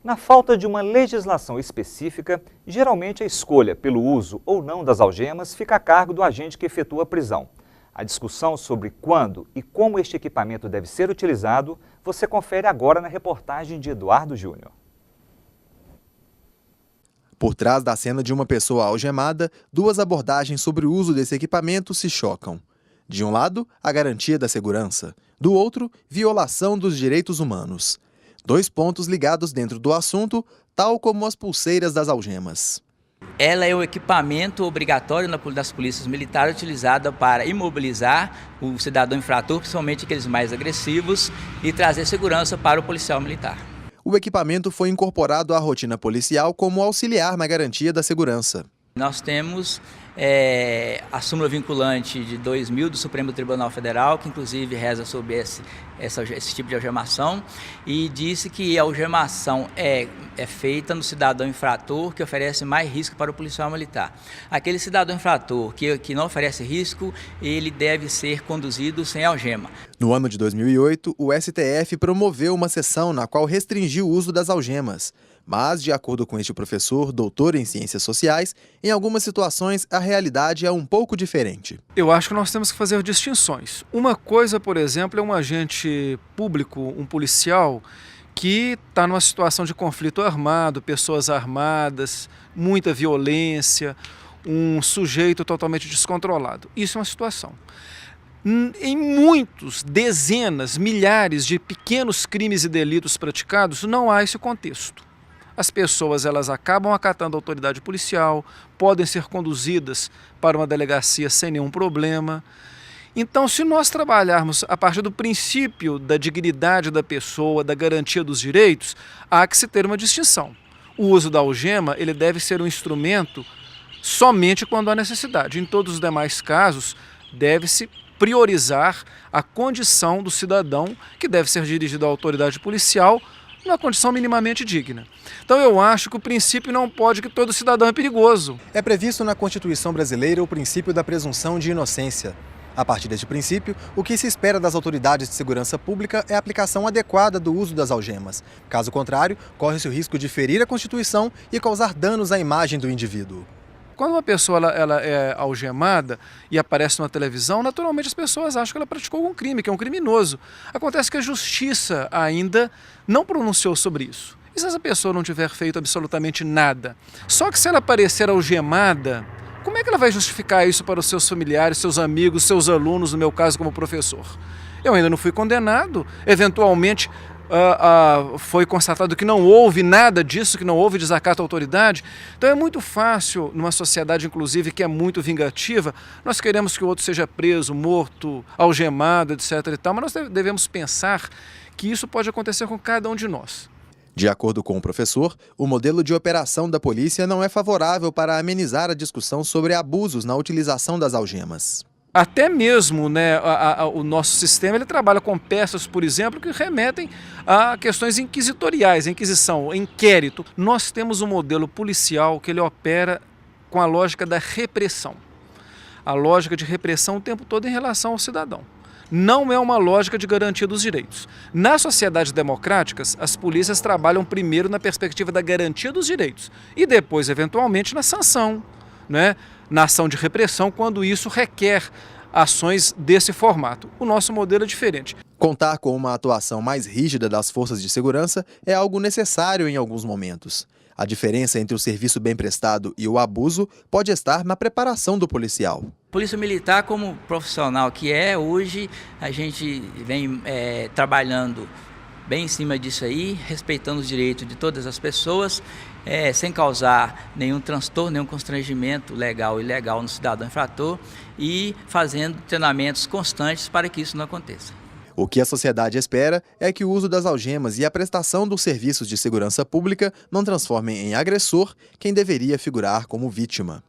Na falta de uma legislação específica, geralmente a escolha pelo uso ou não das algemas fica a cargo do agente que efetua a prisão. A discussão sobre quando e como este equipamento deve ser utilizado, você confere agora na reportagem de Eduardo Júnior. Por trás da cena de uma pessoa algemada, duas abordagens sobre o uso desse equipamento se chocam. De um lado, a garantia da segurança. Do outro, violação dos direitos humanos. Dois pontos ligados dentro do assunto, tal como as pulseiras das algemas. Ela é o equipamento obrigatório das polícias militares utilizado para imobilizar o cidadão infrator, principalmente aqueles mais agressivos, e trazer segurança para o policial militar. O equipamento foi incorporado à rotina policial como auxiliar na garantia da segurança. Nós temos a súmula vinculante de 2000 do Supremo Tribunal Federal, que inclusive reza sobre esse tipo de algemação, e disse que a algemação é feita no cidadão infrator que oferece mais risco para o policial militar. Aquele cidadão infrator que não oferece risco, ele deve ser conduzido sem algema. No ano de 2008, o STF promoveu uma sessão na qual restringiu o uso das algemas. Mas, de acordo com este professor, doutor em Ciências Sociais, em algumas situações a realidade é um pouco diferente. Eu acho que nós temos que fazer distinções. Uma coisa, por exemplo, é um agente público, um policial, que está numa situação de conflito armado, pessoas armadas, muita violência, um sujeito totalmente descontrolado. Isso é uma situação. Em muitos, dezenas, milhares de pequenos crimes e delitos praticados, não há esse contexto. As pessoas elas acabam acatando a autoridade policial, podem ser conduzidas para uma delegacia sem nenhum problema. Então, se nós trabalharmos a partir do princípio da dignidade da pessoa, da garantia dos direitos, há que se ter uma distinção. O uso da algema ele deve ser um instrumento somente quando há necessidade. Em todos os demais casos, deve-se priorizar a condição do cidadão, que deve ser dirigido à autoridade policial, numa condição minimamente digna. Então eu acho que o princípio não pode que todo cidadão é perigoso. É previsto na Constituição brasileira o princípio da presunção de inocência. A partir deste princípio, o que se espera das autoridades de segurança pública é a aplicação adequada do uso das algemas. Caso contrário, corre-se o risco de ferir a Constituição e causar danos à imagem do indivíduo. Quando uma pessoa ela é algemada e aparece na televisão, naturalmente as pessoas acham que ela praticou algum crime, que é um criminoso. Acontece que a justiça ainda não pronunciou sobre isso. E se essa pessoa não tiver feito absolutamente nada? Só que se ela aparecer algemada, como é que ela vai justificar isso para os seus familiares, seus amigos, seus alunos, no meu caso como professor? Eu ainda não fui condenado, eventualmente foi constatado que não houve nada disso, que não houve desacato à autoridade. Então é muito fácil, numa sociedade inclusive que é muito vingativa, nós queremos que o outro seja preso, morto, algemado, etc. e tal, mas nós devemos pensar que isso pode acontecer com cada um de nós. De acordo com o professor, o modelo de operação da polícia não é favorável para amenizar a discussão sobre abusos na utilização das algemas. Até mesmo o nosso sistema ele trabalha com peças, por exemplo, que remetem a questões inquisitoriais, inquisição, inquérito. Nós temos um modelo policial que ele opera com a lógica da repressão. A lógica de repressão o tempo todo em relação ao cidadão. Não é uma lógica de garantia dos direitos. Nas sociedades democráticas, as polícias trabalham primeiro na perspectiva da garantia dos direitos e depois, eventualmente, na sanção, na ação de repressão, quando isso requer ações desse formato. O nosso modelo é diferente. Contar com uma atuação mais rígida das forças de segurança é algo necessário em alguns momentos. A diferença entre o serviço bem prestado e o abuso pode estar na preparação do policial. Polícia Militar, como profissional que é, hoje a gente vem trabalhando bem em cima disso aí, respeitando os direitos de todas as pessoas, sem causar nenhum transtorno, nenhum constrangimento legal ou ilegal no cidadão infrator e fazendo treinamentos constantes para que isso não aconteça. O que a sociedade espera é que o uso das algemas e a prestação dos serviços de segurança pública não transformem em agressor quem deveria figurar como vítima.